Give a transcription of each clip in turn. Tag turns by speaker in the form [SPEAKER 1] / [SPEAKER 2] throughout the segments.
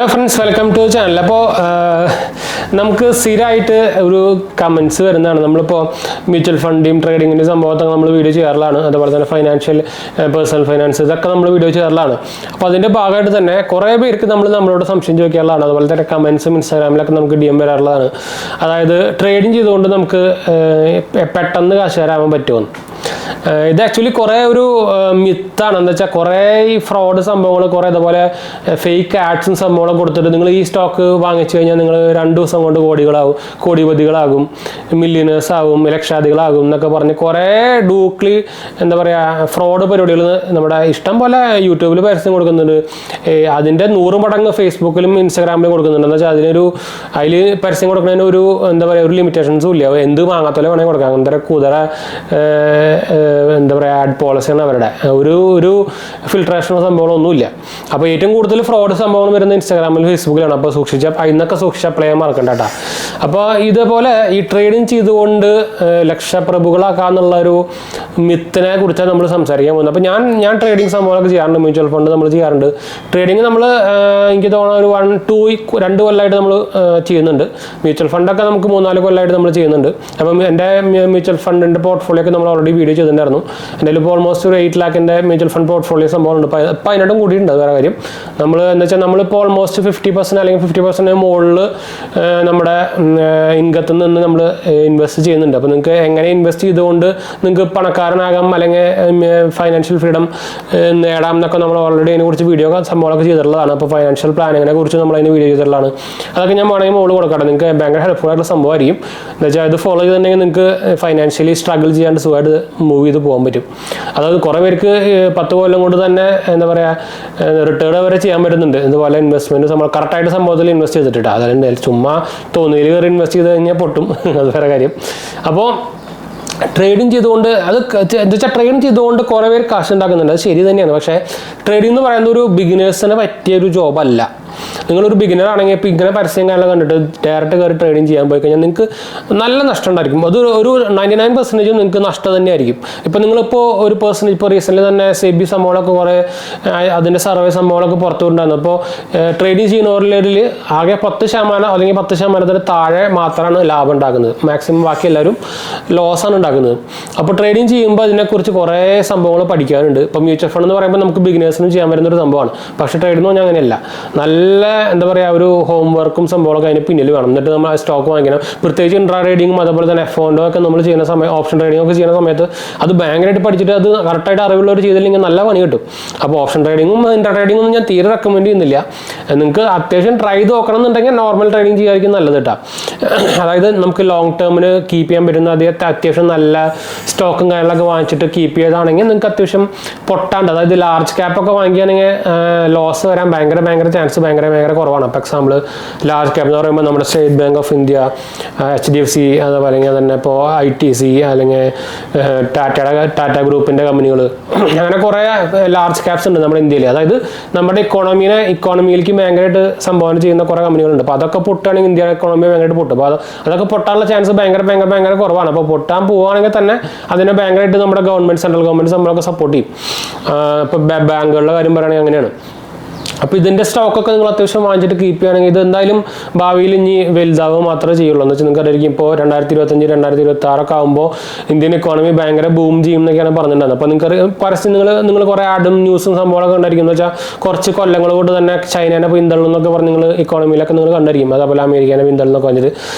[SPEAKER 1] Friends, welcome to channel. അപ്പോൾ നമുക്ക് സ്ഥിരമായിട്ട് ഒരു കമൻസ് വരുന്നതാണ്. നമ്മളിപ്പോൾ മ്യൂച്വൽ ഫണ്ടിയും ട്രേഡിങ്ങിൻ്റെ സംഭവത്തൊക്കെ നമ്മൾ വീഡിയോ ചെയ്യാറുള്ളതാണ്. അതുപോലെ തന്നെ പേഴ്സണൽ ഫൈനാൻസ് ഇതൊക്കെ നമ്മൾ വീഡിയോ ചെയ്യാറുള്ളതാണ്. അപ്പോൾ അതിൻ്റെ ഭാഗമായിട്ട് തന്നെ കുറേ പേർക്ക് നമ്മളോട് സംശയം ചോദിക്കാറുള്ളതാണ്. അതുപോലെ തന്നെ കമൻസും ഇൻസ്റ്റാഗ്രാമിലൊക്കെ നമുക്ക് DM വരാറുള്ളതാണ്. അതായത് ട്രേഡിങ് ചെയ്തുകൊണ്ട് നമുക്ക് പെട്ടെന്ന് കാശുകാരാകാൻ പറ്റുമെന്ന്. ഇത് ആക്ച്വലി കുറേ ഒരു മിത്താണ്. എന്താ വെച്ചാൽ കുറേ ഈ ഫ്രോഡ് സംഭവങ്ങൾ, കുറേ ഇതുപോലെ ഫേക്ക് ആഡ്സും സംഭവങ്ങളും കൊടുത്തിട്ട് നിങ്ങൾ ഈ സ്റ്റോക്ക് വാങ്ങിച്ചു കഴിഞ്ഞാൽ നിങ്ങൾ 2 ദിവസം കൊണ്ട് കോടിപതികളാകും, മില്യനേഴ്സ് ആകും, ലക്ഷാധികളാകും എന്നൊക്കെ പറഞ്ഞ് കുറേ ഡൂക്ലി എന്താ പറയുക ഫ്രോഡ് പരിപാടികൾ നമ്മുടെ ഇഷ്ടം പോലെ യൂട്യൂബിൽ പരസ്യം കൊടുക്കുന്നുണ്ട്. അതിൻ്റെ 100 മടങ്ങ് ഫേസ്ബുക്കിലും ഇൻസ്റ്റാഗ്രാമിലും കൊടുക്കുന്നുണ്ട്. എന്താ വെച്ചാൽ അതിൽ പരസ്യം കൊടുക്കുന്നതിന് ഒരു എന്താ പറയുക ഒരു ലിമിറ്റേഷൻസും ഇല്ല. എന്ത് വാങ്ങാത്തല്ലേ വേണമെങ്കിൽ കൊടുക്കാം. അങ്ങനത്തെ കുതിര എന്താ പറയുക ആഡ് പോളിസിയാണ് അവരുടെ. ഒരു ഫിൽട്രേഷനോ സംഭവങ്ങളൊന്നുമില്ല. അപ്പോൾ ഏറ്റവും കൂടുതൽ ഫ്രോഡ് സംഭവങ്ങൾ വരുന്നത് ഇൻസ്റ്റാഗ്രാമിലും ഫേസ്ബുക്കിലാണ്. അപ്പോൾ അതിനൊക്കെ സൂക്ഷിച്ച് അപ്ലൈ ചെയ്യാൻ മറക്കണ്ട കേട്ടോ. അപ്പോൾ ഇതേപോലെ ഈ ട്രേഡിങ് ചെയ്തുകൊണ്ട് ലക്ഷപ്രഭുകളാക്കാന്നുള്ള ഒരു മിത്തിനെ കുറിച്ചാണ് നമ്മൾ സംസാരിക്കാൻ പോകുന്നത്. അപ്പോൾ ഞാൻ ട്രേഡിങ് സംഭവങ്ങളൊക്കെ ചെയ്യാറുണ്ട്. മ്യൂച്വൽ ഫണ്ട് നമ്മൾ ചെയ്യാറുണ്ട്. ട്രേഡിങ് നമ്മൾ എനിക്ക് തോന്നുന്ന ഒരു 2 കൊല്ലമായിട്ട് നമ്മൾ ചെയ്യുന്നുണ്ട്. മ്യൂച്വൽ ഫണ്ടൊക്കെ നമുക്ക് 3-4 കൊല്ലമായിട്ട് നമ്മൾ ചെയ്യുന്നുണ്ട്. അപ്പം എൻ്റെ മ്യൂച്വൽ ഫണ്ടിൻ്റെ പോർട്ട്ഫോളിയോ ഒക്കെ നമ്മൾ ഓൾറെഡി വീഡിയോ ചെയ്തിട്ടുണ്ടായിരുന്നു. എൻ്റെ ഇപ്പോൾ ഓൾമോസ്റ്റ് ഒരു 8 ലാഖിൻ്റെ മ്യൂച്വൽ ഫണ്ട് പോർട്ട്ഫോളിയോ സംഭവമുണ്ട്. അപ്പോൾ അതിനോടും കൂടിയിട്ടുണ്ട്. വേറെ കാര്യം എന്താ വെച്ചാൽ നമ്മളിപ്പോൾ ഓൾമോസ്റ്റ് 50% അല്ലെങ്കിൽ 50% മുകളിൽ നമ്മുടെ ഇൻകത്തിൽ നിന്ന് നമ്മൾ ഇൻവെസ്റ്റ് ചെയ്യുന്നുണ്ട്. അപ്പോൾ നിങ്ങൾക്ക് എങ്ങനെ ഇൻവെസ്റ്റ് ചെയ്തുകൊണ്ട് നിങ്ങൾക്ക് പണക്കാരനാകാം അല്ലെങ്കിൽ ഫൈനാൻഷ്യൽ ഫ്രീഡം നേടാം എന്നൊക്കെ നമ്മൾ ഓൾറെഡി അതിനെക്കുറിച്ച് വീഡിയോ സംഭവങ്ങളൊക്കെ ചെയ്തിട്ടുള്ളതാണ്. അപ്പോൾ ഫൈനാൻഷ്യൽ പ്ലാനിങ്ങിനെ കുറിച്ച് നമ്മൾ അതിന് വീഡിയോ ചെയ്തിട്ടുള്ളതാണ്. അതൊക്കെ ഞാൻ വേണമെങ്കിൽ മുകളിൽ കൊടുക്കാം. നിങ്ങൾക്ക് ഭയങ്കര ഹെൽപ്ഫുൾ ആയിട്ടുള്ള സംഭവമായിരിക്കും. എന്താ വെച്ചാൽ ഇത് ഫോളോ ചെയ്തിട്ടുണ്ടെങ്കിൽ നിങ്ങൾക്ക് ഫൈനാൻഷ്യലി സ്ട്രഗിൾ ചെയ്യാണ്ട് സുഖമായിട്ട് മൂവ് ചെയ്ത് പോകാൻ പറ്റും. അതായത് കുറേ പേർക്ക് 10 കൊല്ലം കൊണ്ട് തന്നെ എന്താ പറയുക റിട്ടേൺ വരെ ചെയ്യാൻ പറ്റുന്നുണ്ട്. ഇതുപോലെ ഇൻവെസ്റ്റ്മെൻറ്റ് നമ്മൾ കറക്റ്റായിട്ട് സംഭവത്തിൽ ഇൻവെസ്റ്റ് ചെയ്തിട്ട് അതായത് ചുമ്മാ തോന്നിയിൽ കയറി ഇൻവെസ്റ്റ് ചെയ്ത് കഴിഞ്ഞാൽ പൊട്ടും. അത് വേറെ കാര്യം. അപ്പോൾ ട്രേഡിങ് ചെയ്തുകൊണ്ട് എന്താ വെച്ചാൽ ട്രേഡിങ് ചെയ്തുകൊണ്ട് കുറേ പേര് കാശ് ഉണ്ടാക്കുന്നുണ്ട്. അത് ശരി തന്നെയാണ്. പക്ഷേ ട്രേഡിംഗ് എന്ന് പറയുന്നത് ഒരു ബിഗിനേഴ്സിന് പറ്റിയ ഒരു ജോബല്ല. നിങ്ങളൊരു ബിഗിനർ ആണെങ്കിൽ ഇപ്പോൾ ഇങ്ങനെ പരസ്യം കാര്യങ്ങൾ കണ്ടിട്ട് ഡയറക്റ്റ് കയറി ട്രേഡിങ് ചെയ്യാൻ പോയി കഴിഞ്ഞാൽ നിങ്ങൾക്ക് നല്ല നഷ്ടം ഉണ്ടായിരിക്കും. അത് ഒരു 99% നിങ്ങൾക്ക് നഷ്ടം തന്നെയായിരിക്കും. ഇപ്പോൾ നിങ്ങളിപ്പോൾ ഒരു പേഴ്സൺ ഇപ്പോൾ റീസെൻ്റ് തന്നെ സെബി സംഭവങ്ങളൊക്കെ കുറേ അതിൻ്റെ സർവേ സംഭവങ്ങളൊക്കെ പുറത്തു കൊണ്ടുവന്നു. അപ്പോൾ ട്രേഡിങ് ചെയ്യുന്നവരിൽ ആകെ 10% അല്ലെങ്കിൽ 10% താഴെ മാത്രമാണ് ലാഭം ഉണ്ടാക്കുന്നത്. മാക്സിമം ബാക്കി എല്ലാവരും ലോസാണ് ഉണ്ടാക്കുന്നത്. അപ്പോൾ ട്രേഡിങ് ചെയ്യുമ്പോൾ അതിനെക്കുറിച്ച് കുറേ സംഭവങ്ങൾ പഠിക്കാനുണ്ട്. ഇപ്പോൾ മ്യൂച്വൽ ഫണ്ട് എന്ന് പറയുമ്പോൾ നമുക്ക് ബിഗിനേഴ്സിനും ചെയ്യാൻ പറ്റുന്ന ഒരു സംഭവമാണ്. പക്ഷേ ട്രേഡ് എന്ന് പറഞ്ഞാൽ അങ്ങനെയല്ല. നല്ല എന്താ പറയുക ഒരു ഹോം വർക്കും സംഭവങ്ങളൊക്കെ അതിന് പിന്നിൽ വേണം. എന്നിട്ട് നമ്മൾ സ്റ്റോക്ക് വാങ്ങിക്കണം. പ്രത്യേകിച്ച് ഇൻട്രാ ട്രേഡിങ്ങും അതുപോലെ തന്നെ F&O ഒക്കെ നമ്മൾ ചെയ്യുന്ന സമയം, ഓപ്ഷൻ ട്രേഡിംഗ് ഒക്കെ ചെയ്യുന്ന സമയത്ത് അത് ഭയങ്കരമായിട്ട് പഠിച്ചിട്ട് അത് കറക്റ്റായിട്ട് അറിവുള്ളവർ ചെയ്തില്ലെങ്കിൽ നല്ല പണി കിട്ടും. അപ്പോൾ ഓപ്ഷൻ ട്രേഡിങ്ങും ഇൻട്രാ ട്രേഡിങ്ങും ഒന്നും ഞാൻ തീരെ റെക്കമെൻഡ് ചെയ്യുന്നില്ല. നിങ്ങൾക്ക് അത്യാവശ്യം ട്രൈ ചെയ്ത് നോക്കണം എന്നുണ്ടെങ്കിൽ നോർമൽ ട്രേഡിങ് ചെയ്യായിരിക്കും നല്ലത് കേട്ടോ. അതായത് നമുക്ക് ലോങ് ടേമിന് കീപ്പ് ചെയ്യാൻ പറ്റുന്ന അത്യാവശ്യം നല്ല സ്റ്റോക്കും കാര്യങ്ങളൊക്കെ വാങ്ങിച്ചിട്ട് കീപ്പ് ചെയ്താണെങ്കിൽ നിങ്ങൾക്ക് അത്യാവശ്യം പൊട്ടാണ്ട്, അതായത് ലാർജ് ക്യാപ്പൊക്കെ വാങ്ങിക്കുകയാണെങ്കിൽ ലോസ് വരാൻ ഭയങ്കര ചാൻസ് ഭയങ്കര കുറവാണ്. ഇപ്പോൾ എക്സാമ്പിൾ ലാർജ് ക്യാപ്പ് എന്ന് പറയുമ്പോൾ നമ്മുടെ state bank of India, HDFC, അതുപോലെ അല്ലെങ്കിൽ തന്നെ ഇപ്പോൾ ITC അല്ലെങ്കിൽ ടാറ്റ ഗ്രൂപ്പിൻ്റെ കമ്പനികൾ, അങ്ങനെ കുറേ ലാർജ് ക്യാപ്സ് ഉണ്ട് നമ്മുടെ ഇന്ത്യയിൽ. അതായത് നമ്മുടെ ഇക്കോണമിയിലേക്ക് ഭയങ്കരമായിട്ട് സംഭാവന ചെയ്യുന്ന കുറേ കമ്പനികളുണ്ട്. അപ്പോൾ അതൊക്കെ പൊട്ടുകയാണെങ്കിൽ ഇന്ത്യയുടെ ഇക്കോണമി ഭയങ്കരമായിട്ട് പൊട്ടും. അപ്പോൾ അതൊക്കെ പൊട്ടാനുള്ള ചാൻസ് ഭയങ്കര കുറവാണ്. അപ്പോൾ പൊട്ടാൻ പോവുകയാണെങ്കിൽ തന്നെ അതിനെ ഭയങ്കരമായിട്ട് നമ്മുടെ സെൻട്രൽ ഗവൺമെൻറ് സംഭവമൊക്കെ സപ്പോർട്ട് ചെയ്യും. ഇപ്പോൾ ബാങ്കുകളുടെ കാര്യം പറയുകയാണെങ്കിൽ അങ്ങനെയാണ്. അപ്പോൾ ഇതിൻ്റെ സ്റ്റോക്കൊക്കെ നിങ്ങൾ അത്യാവശ്യം വാങ്ങിച്ചിട്ട് കീപ്പ് ചെയ്യുകയാണെങ്കിൽ ഇത് എന്തായാലും ഭാവിയിൽ ഇനി വലുതാവുക മാത്രമേ ചെയ്യുള്ളൂ. എന്ന് വെച്ചാൽ നിങ്ങൾക്ക് അറിയാം ഇപ്പോൾ 2025, 2026 ആകുമ്പോൾ ഇന്ത്യൻ ഇക്കോണമി ഭയങ്കര ബൂം ചെയ്യും എന്നൊക്കെയാണ് പറഞ്ഞിട്ടുണ്ടായിരുന്നത്. അപ്പോൾ നിങ്ങൾക്ക് പരസ്യം നിങ്ങൾ കുറേ ആഡും ന്യൂസും സംഭവങ്ങളൊക്കെ കണ്ടായിരിക്കും. എന്ന് വെച്ചാൽ കുറച്ച് കൊല്ലങ്ങൾ കൊണ്ട് തന്നെ ചൈനേനെ പിന്തള്ളും എന്നൊക്കെ പറഞ്ഞ് നിങ്ങൾ ഇക്കോണമിയിലൊക്കെ നിങ്ങൾ കണ്ടായിരിക്കും. അതേപോലെ അമേരിക്കേനെ പിന്തള്ളുന്നൊക്കെ പറഞ്ഞിട്ട്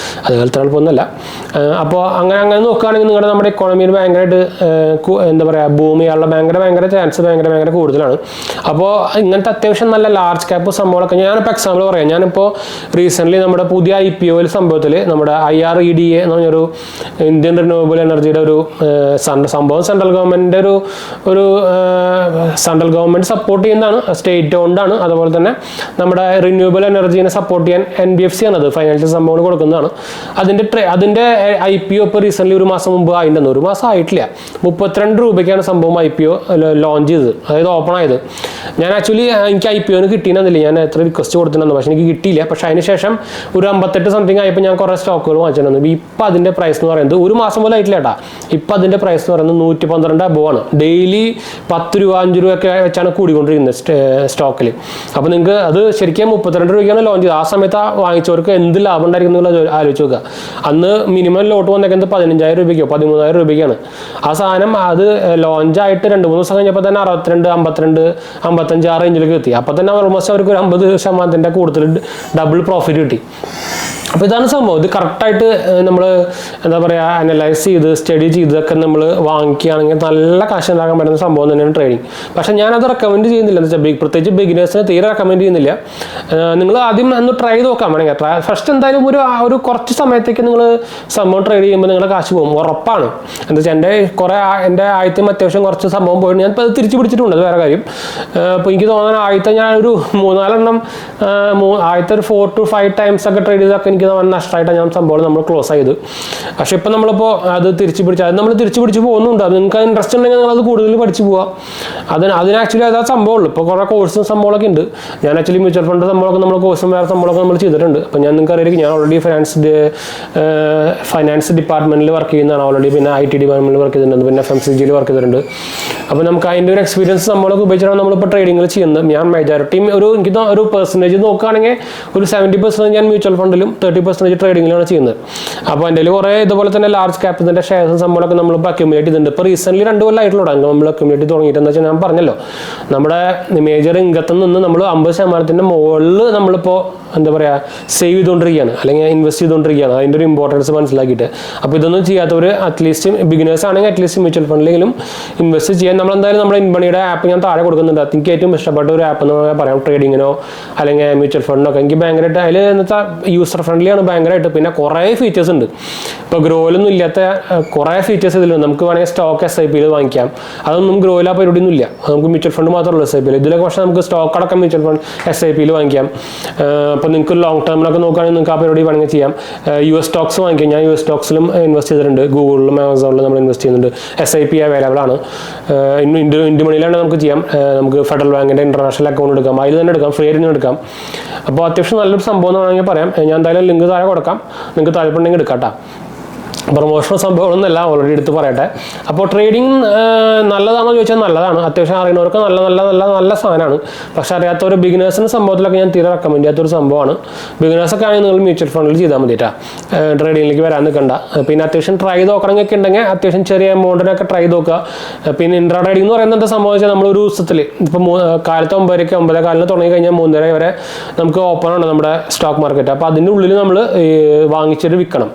[SPEAKER 1] അതുപോലത്തെ എളുപ്പമൊന്നുമല്ല. അപ്പോൾ അങ്ങനെ നോക്കുകയാണെങ്കിൽ നമ്മുടെ ഇക്കോണമിയിൽ ഭയങ്കരമായിട്ട് എന്താ പറയുക ബൂം ചെയ്യാനുള്ള ഭയങ്കര ചാൻസ് ഭയങ്കര കൂടുതലാണ്. അപ്പോൾ ഇങ്ങനത്തെ അത്യാവശ്യം നല്ല ലാർജ് ക്യാപ്പ് സംഭവങ്ങളൊക്കെ ഞാനിപ്പോൾ എക്സാമ്പിൾ പറയാം. ഞാനിപ്പോൾ റീസെൻ്റ്ലി നമ്മുടെ പുതിയ IPO സംഭവത്തിൽ നമ്മുടെ IREDA എന്ന് പറഞ്ഞൊരു ഇന്ത്യൻ റിന്യൂവബിൾ എനർജിയുടെ ഒരു സംഭവം സെൻട്രൽ ഗവൺമെൻറ് സപ്പോർട്ട് ചെയ്യുന്നതാണ്, സ്റ്റേറ്റ് ഓൺഡാണ്. അതുപോലെ തന്നെ നമ്മുടെ റിന്യൂവബിൾ എനർജീനെ സപ്പോർട്ട് ചെയ്യാൻ NBFC ആണത് ഫൈനാൻഷ്യൽ സംഭവങ്ങൾ കൊടുക്കുന്നതാണ്. അതിൻ്റെ IPO ഇപ്പോൾ റീസെൻ്റ്ലി 1 മാസം മുമ്പ് ആയിട്ടുണ്ടെന്ന്. 1 മാസം ആയിട്ടില്ല, 32 രൂപയ്ക്കാണ് സംഭവം IPO ലോഞ്ച് ചെയ്തത്, അതായത് ഓപ്പൺ ആയത്. ഞാൻ ആക്ച്വലി എനിക്ക് IPO റെക്കമെൻഡ് കിട്ടിയെന്നില്ല, ഞാൻ എത്ര റിക്വസ്റ്റ് കൊടുത്തിട്ടുണ്ടെന്ന്, പക്ഷേ എനിക്ക് കിട്ടിയില്ല. പക്ഷേ അതിന് ശേഷം ഒരു 58 സംതിങ് ആയപ്പോൾ ഞാൻ കുറേ സ്റ്റോക്കുകൾ വാങ്ങിച്ചിട്ടുണ്ട്. ഇപ്പം അതിൻ്റെ പ്രൈസ് എന്ന് പറയുന്നത് ഒരു മാസം പോലും ആയിട്ടില്ല കേട്ടോ. ഇപ്പം അതിൻ്റെ പ്രൈസ് എന്ന് പറയുന്നത് 112 അബോവാണ്. ഡെയിലി 10 രൂപ 5 രൂപ ഒക്കെ വെച്ചാണ് കൂടിക്കൊണ്ടിരിക്കുന്നത് സ്റ്റോക്കിൽ. അപ്പോൾ നിങ്ങൾക്ക് അത് ശരിക്കും 32 രൂപയ്ക്കാണ് ലോഞ്ച് ചെയ്തത്. ആ സമയത്ത് വാങ്ങിച്ചവർക്ക് എന്ത് ലാഭം ഉണ്ടായിരിക്കും എന്നുള്ളത് ആലോചിച്ച് നോക്കുക. അന്ന് മിനിമം ലോട്ട് വന്നേക്കുന്നത് 15,000 രൂപയ്ക്കോ 13,000 രൂപയ്ക്കാണ്. ആ സാധനം അത് ലോഞ്ചായിട്ട് 2-3 ദിവസം കഴിഞ്ഞപ്പോൾ തന്നെ 62, 52, 55 ആ റേഞ്ചിലേക്ക് എത്തി. അപ്പോൾ തന്നെ ഓൾമോസ്റ്റ് അവർക്ക് ഒരു 50% കൂടുതൽ ഡബിൾ പ്രോഫിറ്റ് കിട്ടി. അപ്പോൾ ഇതാണ് സംഭവം. ഇത് കറക്റ്റായിട്ട് നമ്മൾ എന്താ പറയുക അനലൈസ് ചെയ്ത് സ്റ്റഡി ചെയ്തൊക്കെ നമ്മൾ വാങ്ങിക്കുകയാണെങ്കിൽ നല്ല കാശ് ഉണ്ടാക്കാൻ പറ്റുന്ന സംഭവം തന്നെയാണ് ട്രേഡിങ്. പക്ഷേ ഞാനത് റെക്കമെൻഡ് ചെയ്യുന്നില്ല. എന്ന് വെച്ചാൽ പ്രത്യേകിച്ച് ബിഗിനേഴ്സിന് തീരെ റെക്കമെൻഡ് ചെയ്യുന്നില്ല. നിങ്ങൾ ആദ്യം ഒന്ന് ട്രൈ ചെയ്ത് നോക്കാൻ വേണമെങ്കിൽ ഫസ്റ്റ് എന്തായാലും ഒരു കുറച്ച് സമയത്തേക്ക് നിങ്ങൾ സംഭവം ട്രേഡ് ചെയ്യുമ്പോൾ നിങ്ങളുടെ കാശ് പോകും, ഉറപ്പാണ്. എന്താ വെച്ചാൽ എൻ്റെ ആദ്യത്തെ അത്യാവശ്യം കുറച്ച് സംഭവം പോയിട്ട് ഞാൻ ഇപ്പോൾ അത് തിരിച്ചു പിടിച്ചിട്ടുണ്ട്. അത് വേറെ കാര്യം. അപ്പോൾ എനിക്ക് തോന്നുന്നത് ആദ്യത്തെ ഞാനൊരു 3-4 എണ്ണം ആദ്യത്തെ ഒരു 4 to 5 times ഒക്കെ ട്രേഡ് ചെയ്തൊക്കെ എനിക്ക് നഷ്ടമായിട്ടാണ് ഞാൻ സംഭവം നമ്മൾ ക്ലോസ് ചെയ്ത്. പക്ഷെ ഇപ്പം നമ്മളിപ്പോൾ അത് തിരിച്ചു പിടിച്ച് പോകുന്നുണ്ട്. അത് നിങ്ങൾക്ക് ഇൻട്രസ്റ്റ് ഉണ്ടെങ്കിൽ നിങ്ങൾ അത് കൂടുതൽ പഠിച്ചു പോവുക. അതിന് ആക്ച്വലി അതാ സംഭവമുള്ളൂ. ഇപ്പോൾ കുറേ കോഴ്സും സംഭവമൊക്കെ ഉണ്ട്. ഞാൻ ആക്ച്വലി മ്യൂച്വൽ ഫണ്ട് സംഭവമൊക്കെ നമ്മൾ കോഴ്സും വേറെ സംഭവമൊക്കെ നമ്മൾ ചെയ്തിട്ടുണ്ട്. അപ്പോൾ ഞാൻ നിങ്ങൾക്ക് അറിയാം, ഞാൻ ഓൾറെഡി ഫൈനാൻസ് ഡിപ്പാർട്ട്മെൻറ്റിൽ വർക്ക് ചെയ്യുന്നതാണ് ഓൾറെഡി. പിന്നെ IT ഡിപ്പാർട്ട്മെൻറ്റിൽ വർക്ക് ചെയ്തിട്ടുണ്ട്. പിന്നെ FMCG വർക്ക് ചെയ്തിട്ടുണ്ട്. അപ്പോൾ നമുക്ക് അതിൻ്റെ ഒരു എക്സ്പീരിയൻസ് സംഭവമൊക്കെ ഉപയോഗിച്ചാണ് നമ്മളിപ്പോൾ ട്രേഡിങ്ങിൽ ചെയ്യുന്നത്. ഞാൻ മെജോറിറ്റിയും എനിക്ക് ഒരു പെർസെൻറ്റേജ് നോക്കുകയാണെങ്കിൽ ഒരു 70% ഞാൻ മ്യൂച്വൽ ഫണ്ടിലും 30% ട്രേഡിങ്ങിലാണ് ചെയ്യുന്നത്. അപ്പോൾ എൻ്റെ കുറേ ഇതുപോലെ തന്നെ ലാർജ് ക്യാപ്പിൻ്റെ ഷെയർസും സംഭവമൊക്കെ നമ്മളിപ്പോൾ അക്യുമുലേറ്റ് ചെയ്തിട്ടുണ്ട്. ഇപ്പോൾ റീസെൻ്റ്ലി 2 കൊല്ലമായിട്ടുള്ള നമ്മൾ അക്യുമുലേറ്റ് തുടങ്ങിയിട്ട് എന്താ വെച്ചാൽ ഞാൻ പറഞ്ഞല്ലോ, നമ്മുടെ മേജർ ഇൻകത്തിൽ നിന്ന് നമ്മൾ 50% മുകളിൽ നമ്മളിപ്പോൾ എന്താ പറയുക സേവ് ചെയ്തുകൊണ്ടിരിക്കുകയാണ്, അല്ലെങ്കിൽ ഇൻവെസ്റ്റ് ചെയ്തുകൊണ്ടിരിക്കുകയാണ്. അതിൻ്റെ ഒരു ഇമ്പോർട്ടൻസ് മനസ്സിലാക്കിയിട്ട്. അപ്പോൾ ഇതൊന്നും ചെയ്യാത്തവർ അറ്റ്ലീസ്റ്റ് ബിഗിനേഴ്സ് ആണെങ്കിൽ അറ്റ്ലീസ്റ്റ് മ്യൂച്വൽ ഫണ്ടിലെങ്കിലും ഇൻവെസ്റ്റ് ചെയ്യാൻ നമ്മളെന്തായാലും നമ്മുടെ ഇൻബണിയുടെ ആപ്പ് ഞാൻ താഴെ കൊടുക്കുന്നുണ്ട്. എനിക്ക് ഏറ്റവും ഇഷ്ടപ്പെട്ട ഒരു ആപ്പ് എന്ന് പറയാം ട്രേഡിങ്ങിനോ അല്ലെങ്കിൽ മ്യൂച്വൽ ഫണ്ടിനൊക്കെ. എനിക്ക് ഭയങ്കരമായിട്ട് അതിൽ എന്ന് വെച്ചാൽ യൂസർ ഫ്രണ്ട്ലിയാണ് ഭയങ്കരമായിട്ട്. പിന്നെ കുറേ ഫീച്ചേഴ്സ് ഉണ്ട്. ഇപ്പോൾ ഗ്രോയിലൊന്നും ഇല്ലാത്ത കുറേ ഫീച്ചേഴ്സ് ഇതിലുണ്ട്. നമുക്ക് വേണമെങ്കിൽ സ്റ്റോക്ക് SIPയിൽ വാങ്ങിക്കാം. അതൊന്നും ഗ്രോയിൽ ആ പരിപാടിയൊന്നും ഇല്ല. നമുക്ക് മ്യൂച്വൽ ഫണ്ട് മാത്രമല്ല SIPയിൽ. ഇതിലൊക്കെ പക്ഷേ നമുക്ക് സ്റ്റോക്ക് അടക്കം മ്യൂച്വൽ ഫണ്ട് SIPയിൽ വാങ്ങിക്കാം. അപ്പോൾ നിങ്ങൾക്ക് ലോങ് ടേമിലൊക്കെ നോക്കുകയാണെങ്കിൽ നിങ്ങൾക്ക് ആ പരിപാടി വേണമെങ്കിൽ ചെയ്യാം. US സ്റ്റോക്സ് വാങ്ങിക്കാം. ഞാൻ US സ്റ്റോക്സിലും ഇൻവെസ്റ്റ് ചെയ്തിട്ടുണ്ട്. ഗൂഗിളിലും ആമസോണിലും നമ്മൾ ഇൻവെസ്റ്റ് ചെയ്യുന്നുണ്ട്. SIP അവൈലബിൾ ആണ്. ഇന്ത്യ മണിയിലാണ് നമുക്ക് ചെയ്യാം. നമുക്ക് ഫെഡറൽ ബാങ്കിൻ്റെ ഇൻ്റർനാഷണൽ അക്കൗണ്ട് എടുക്കാം. അതിൽ തന്നെ എടുക്കാം, ഫ്രീ ആയിട്ട് എടുക്കാം. അപ്പോൾ അത്യാവശ്യം നല്ലൊരു സംഭവം എന്ന് വേണമെങ്കിൽ പറയാം. ഞാൻ എന്തായാലും ലിങ്ക് താഴെ കൊടുക്കാം. നിങ്ങൾക്ക് താല്പര്യമുണ്ടെങ്കിൽ എടുക്കാം കേട്ടോ. പ്രൊമോഷണൽ സംഭവങ്ങളൊന്നുമല്ല, ഓൾറെഡി എടുത്ത് പറയട്ടെ. അപ്പോൾ ട്രേഡിങ് നല്ലതാണെന്ന് ചോദിച്ചാൽ നല്ലതാണ്. അത്യാവശ്യം അറിയുന്നവർക്ക് നല്ല സാധനമാണ്. പക്ഷേ അറിയാത്തൊരു ബിഗിനേഴ്സിൻ്റെ സംഭവത്തിലൊക്കെ ഞാൻ തീരെ റെക്കമെൻഡ് ചെയ്യാത്തൊരു സംഭവമാണ്. ബിഗിനേഴ്സൊക്കെ ആണെങ്കിൽ നിങ്ങൾ മ്യൂച്വൽ ഫണ്ടിൽ ചെയ്താൽ മതിട്ടാ, ട്രേഡിങ്ങിലേക്ക് വരാൻ നിൽക്കണ്ട. പിന്നെ അത്യാവശ്യം ട്രൈ നോക്കണമെങ്കിൽ ഉണ്ടെങ്കിൽ അത്യാവശ്യം ചെറിയ എമൗണ്ടിനൊക്കെ ട്രൈ നോക്കുക. പിന്നെ ഇൻട്രാ ട്രേഡിംഗ് എന്ന് പറയുന്നത് എന്താ സംഭവിച്ചാൽ നമ്മളൊരു ദിവസത്തിൽ ഇപ്പോൾ കാലത്ത് 9:00 തുടങ്ങി കഴിഞ്ഞാൽ 3:30 വരെ നമുക്ക് ഓപ്പൺ ആണ് നമ്മുടെ സ്റ്റോക്ക് മാർക്കറ്റ്. അപ്പോൾ അതിൻ്റെ ഉള്ളിൽ നമ്മൾ വാങ്ങിച്ചിട്ട് വിൽക്കണം.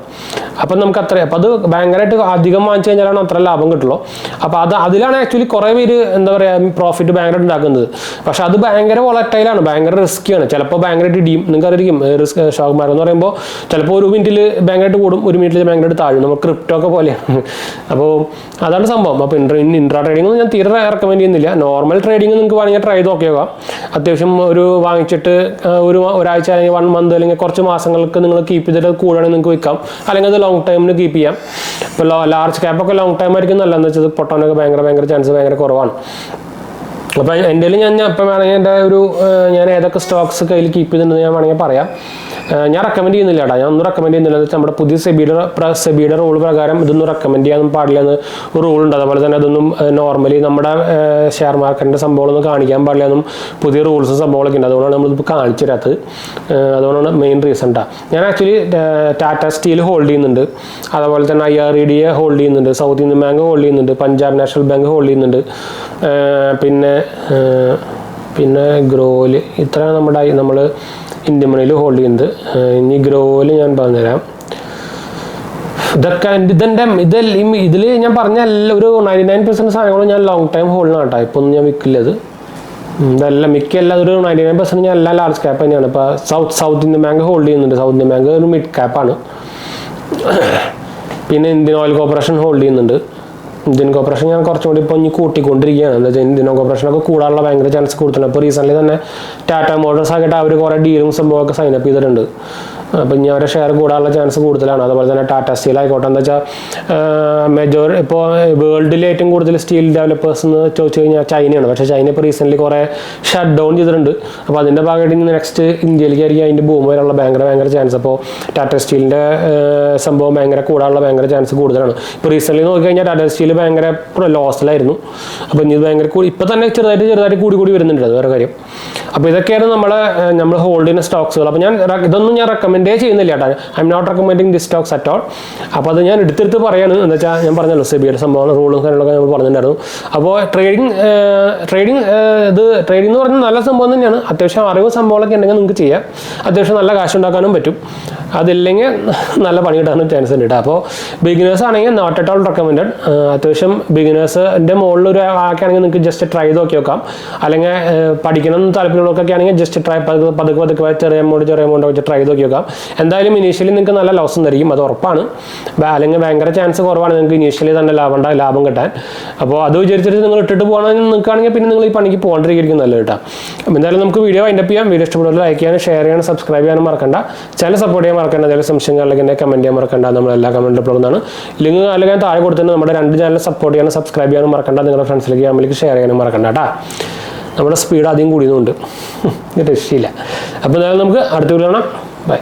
[SPEAKER 1] അപ്പം നമുക്ക് അപ്പോൾ അത് ഭയങ്കരമായിട്ട് അധികം വാങ്ങിച്ചു കഴിഞ്ഞാലാണ് അത്ര ലാഭം കിട്ടുള്ളൂ. അപ്പോൾ അതിലാണ് ആക്ച്വലി കുറേ പേര് എന്താ പറയുക പ്രോഫിറ്റ് ഭയങ്കരമായിട്ട് ഉണ്ടാക്കുന്നത്. പക്ഷെ അത് ഭയങ്കര വോളറ്റൈലാണ്, ഭയങ്കര റിസ്ക്കിയാണ്. ചിലപ്പോൾ ഭയങ്കരമായിട്ട് ഇടിയും. നിങ്ങൾക്ക് അറിയാം റിസ്ക് സ്റ്റോക്ക് മാർക്കറ്റ് എന്ന് പറയുമ്പോൾ ചിലപ്പോൾ ഒരു മിനിറ്റിൽ ഭയങ്കരമായിട്ട് കൂടും, ഒരു മിനിറ്റിൽ ഭയങ്കരമായിട്ട് താഴും. നമ്മൾ ക്രിപ്റ്റോ ഒക്കെ പോലെയാണ്. അപ്പോൾ അതാണ് സംഭവം. അപ്പോൾ ഇൻട്രാ ട്രേഡിംഗ് ഞാൻ തീരെ റെക്കമെൻഡ് ചെയ്യുന്നില്ല. നോർമൽ ട്രേഡിംഗ് നിങ്ങൾക്ക് വേണമെങ്കിൽ ട്രൈ ചെയ്ത് നോക്കിയേക്കുക. അത്യാവശ്യം ഒരു വാങ്ങിച്ചിട്ട് ഒരാഴ്ച അല്ലെങ്കിൽ 1 month അല്ലെങ്കിൽ കുറച്ച് മാസങ്ങൾക്ക് നിങ്ങൾ കീപ്പ് ചെയ്തിട്ട് കൂടുകയാണെങ്കിൽ നിങ്ങൾക്ക് വിൽക്കാം. അല്ലെങ്കിൽ അത് ലോങ് ടൈമിന് കീപ്പ് ചെയ്യാം. ഇപ്പോൾ ലാർജ് ക്യാപ്പൊക്കെ ലോങ് ടൈം ആയിരിക്കും നല്ലതെന്ന് വെച്ചാൽ പൊട്ടാനൊക്കെ ഭയങ്കര ചാൻസ് ഭയങ്കര കുറവാണ്. അപ്പോൾ എൻ്റെ ഞാൻ ഇപ്പം വേണമെങ്കിൽ ഞാൻ ഏതൊക്കെ സ്റ്റോക്സ് കയ്യിൽ കീപ്പ് ചെയ്തിട്ടുണ്ടെന്ന് ഞാൻ വേണമെങ്കിൽ പറയാം. ഞാൻ റെക്കമെൻഡ് ചെയ്യുന്നില്ല കേട്ടോ, ഞാൻ ഒന്നും റെക്കമെൻഡ് ചെയ്യുന്നില്ല. എന്ന് വെച്ചാൽ നമ്മുടെ പുതിയ സെബിയുടെ റൂൾ പ്രകാരം ഇതൊന്നും റെക്കമെൻഡ് ചെയ്യാൻ പാടില്ല എന്ന് ഒരു റൂളുണ്ട്. അതുപോലെ തന്നെ അതൊന്നും നോർമലി നമ്മുടെ ഷെയർ മാർക്കറ്റിൻ്റെ സംഭവങ്ങളൊന്നും കാണിക്കാൻ പാടില്ല എന്നും പുതിയ റൂൾസും സംഭവങ്ങളൊക്കെ ഉണ്ട്. അതുകൊണ്ടാണ് നമ്മളിപ്പോൾ കാണിച്ചു തരാത്തത്. അതുകൊണ്ടാണ് മെയിൻ റീസൺ കേട്ടോ. ഞാൻ ആക്ച്വലി ടാറ്റ സ്റ്റീൽ ഹോൾഡ് ചെയ്യുന്നുണ്ട്. അതുപോലെ തന്നെ IREDA ഹോൾഡ് ചെയ്യുന്നുണ്ട്. സൗത്ത് ഇന്ത്യൻ ബാങ്ക് ഹോൾഡ് ചെയ്യുന്നുണ്ട്. പഞ്ചാബ് നാഷണൽ ബാങ്ക് ഹോൾഡ് ചെയ്യുന്നുണ്ട്. പിന്നെ ഗ്രോയില് ഇത്രയാണ് നമ്മൾ ഇന്ത്യൻ മണിയിൽ ഹോൾഡ് ചെയ്യുന്നത്. ഇനി ഗ്രോയില് ഞാൻ പറഞ്ഞുതരാം. ഇതൊക്കെ ഇതിൽ ഞാൻ പറഞ്ഞ ഒരു 99% സാധനങ്ങളും ഞാൻ ലോങ് ടൈം ഹോൾഡാണ് കേട്ടോ. ഇപ്പോൾ ഒന്നും ഞാൻ വിൽക്കില്ലത്. ഇതെല്ലാം ഒരു 99% ഞാൻ എല്ലാം ലാർജ് ക്യാപ്പ് തന്നെയാണ്. ഇപ്പോൾ സൗത്ത് ഇന്ത്യൻ ബാങ്ക് ഹോൾഡ് ചെയ്യുന്നുണ്ട്. സൗത്ത് ഇന്ത്യൻ ബാങ്ക് ഒരു മിഡ് ക്യാപ്പാണ്. പിന്നെ ഇന്ത്യൻ ഓയിൽ കോർപ്പറേഷൻ ഹോൾഡ് ചെയ്യുന്നുണ്ട്. ഇന്ത്യൻ കോർപ്പറേഷൻ ഞാൻ കുറച്ചും കൂടി ഇപ്പോൾ ഇനി കൂട്ടിക്കൊണ്ടിരിക്കുകയാണ്. എന്താ വെച്ചാൽ ഇന്ത്യൻ കോർപ്പറേഷനൊക്കെ കൂടാനുള്ള ഭയങ്കര ചാൻസ് കൂടുതലാണ്. ഇപ്പോൾ റീസെൻ്റ്ലി തന്നെ ടാറ്റ മോട്ടോഴ്സ് ആയിട്ട് അവർ കുറേ ഡീലും സംഭവമൊക്കെ സൈനപ്പ് ചെയ്തിട്ടുണ്ട്. അപ്പം ഇനി അവരുടെ ഷെയർ കൂടാനുള്ള ചാൻസ് കൂടുതലാണ്. അതുപോലെ തന്നെ ടാറ്റ സ്റ്റീൽ ആയിക്കോട്ടെ, എന്താ വെച്ചാൽ മെജോർ ഇപ്പോൾ വേൾഡിൽ ഏറ്റവും കൂടുതൽ സ്റ്റീൽ ഡെവലപ്പേഴ്സ് എന്ന് ചോദിച്ചു കഴിഞ്ഞാൽ ചൈനയാണ്. പക്ഷേ ചൈന ഇപ്പോൾ റീസെൻ്റ്ലി കുറേ ഷട്ട് ഡൗൺ ചെയ്തിട്ടുണ്ട്. അപ്പോൾ അതിൻ്റെ ഭാഗമായിട്ട് ഇനി നെക്സ്റ്റ് ഇന്ത്യയിലേക്കായിരിക്കും അതിൻ്റെ ബൂം വരാനുള്ള ഭയങ്കര ചാൻസ്. അപ്പോൾ ടാറ്റ സ്റ്റീലിൻ്റെ സംഭവം ഭയങ്കര കൂടാനുള്ള ഭയങ്കര ചാൻസ് കൂടുതലാണ്. ഇപ്പോൾ റീസെൻ്റ്ലി നോക്കിക്കഴിഞ്ഞാൽ ടാറ്റ സ്റ്റീൽ ഭയങ്കര ലോസിലായിരുന്നു. അപ്പോൾ ഇനി ഭയങ്കര ഇപ്പോൾ തന്നെ ചെറുതായിട്ട് കൂടി വരുന്നുണ്ട്. അത് വേറെ കാര്യം. അപ്പോൾ ഇതൊക്കെയാണ് നമ്മൾ ഹോൾഡ് ചെയ്യുന്ന സ്റ്റോക്സുകൾ. അപ്പോൾ ഇതൊന്നും ഞാൻ റെക്കമെൻഡേ ചെയ്യുന്നില്ല കേട്ടോ. I'm not recommending the stocks at all. അപ്പോൾ അത് ഞാൻ എടുത്തെടുത്ത് പറയാണ്. എന്താ വെച്ചാൽ ഞാൻ പറഞ്ഞല്ലോ സെബിയുടെ സംഭവം റൂളും കാര്യങ്ങളൊക്കെ നമ്മൾ പറഞ്ഞിട്ടുണ്ടായിരുന്നു. അപ്പോൾ ട്രേഡിങ് എന്ന് പറഞ്ഞാൽ നല്ല സംഭവം തന്നെയാണ്. അത്യാവശ്യം അറിവ് സംഭവങ്ങളൊക്കെ ഉണ്ടെങ്കിൽ നിങ്ങൾക്ക് ചെയ്യാം. അത്യാവശ്യം നല്ല കാശ് ഉണ്ടാക്കാനും പറ്റും. അതില്ലെങ്കിൽ നല്ല പണി കിട്ടാനും ചാൻസ് ഉണ്ട് കേട്ടോ. അപ്പോൾ ബിഗിനേഴ്സ് ആണെങ്കിൽ നോട്ട് അറ്റ് ഓൾ റെക്കമെൻഡഡ്. അത്യാവശ്യം ബിഗിനേഴ്സിൻ്റെ മുകളിൽ ഒരു ആൾക്കാണെങ്കിൽ നിങ്ങൾക്ക് ജസ്റ്റ് ട്രൈ ചെയ്ത് നോക്കാം. അല്ലെങ്കിൽ പഠിക്കണം താല്പര്യമുള്ളവർക്കൊക്കെ ആണെങ്കിൽ ജസ്റ്റ് ട്രൈ പതുക്കെ ചെറിയ എമൗണ്ട് വെച്ച് ട്രൈ ചെയ്ത് നോക്കാം. എന്തായാലും ഇനീഷ്യലി നിങ്ങൾക്ക് നല്ല ലോസ് ഉണ്ടായിരിക്കും, അത് ഉറപ്പാണ്. അല്ലെങ്കിൽ ഭയങ്കര ചാൻസ് കുറവാണ് നിങ്ങൾക്ക് ഇനീഷ്യലി തന്നെ ലാഭം കിട്ടാൻ. അപ്പോൾ അത് വിചാരിച്ചിട്ട് നിങ്ങൾ ഇട്ടിട്ട് പോകണമെന്ന് നിൽക്കുകയാണെങ്കിൽ പിന്നെ നിങ്ങൾ ഈ പണിക്ക് പോകാണ്ടിരിക്കും നല്ലത് കേട്ടോ. അപ്പോൾ എന്തായാലും നമുക്ക് വീഡിയോ വൈൻഡപ്പ് ചെയ്യാം. വീഡിയോ ഇഷ്ടപ്പെടുന്നത് ലൈക്ക് ചെയ്യാനും ഷെയർ ചെയ്യാനും സബ്സ്ക്രൈബ് ചെയ്യാനും മറക്കണ്ട. ചാനൽ സപ്പോർട്ട് ചെയ്യാൻ മറക്കണ്ട. എന്തെങ്കിലും സംശയങ്ങളിലേക്ക് എന്നെ കമൻറ്റ് ചെയ്യാൻ മറക്കണ്ട. നമ്മൾ എല്ലാ കമൻറ്റ് ഇടുന്നതാണ്. ലിങ്ക് അല്ലെങ്കിൽ താഴെ കൊടുത്തിട്ട് നമ്മുടെ 2 ചാനൽ സപ്പോർട്ട് ചെയ്യാനും സബ്സ്ക്രൈബ് ചെയ്യാനും മറക്കണ്ട. നിങ്ങളുടെ ഫ്രണ്ട്സിലേക്ക് ഫാമിലിക്ക് ഷെയർ ചെയ്യാനും മറക്കണ്ട കേട്ടോ. നമ്മുടെ സ്പീഡ് ആദ്യം കൂടിയതുകൊണ്ട് രക്ഷയില്ല. അപ്പോൾ എന്തായാലും നമുക്ക് അടുത്ത വീഡിയോ കാണാം. ബൈ.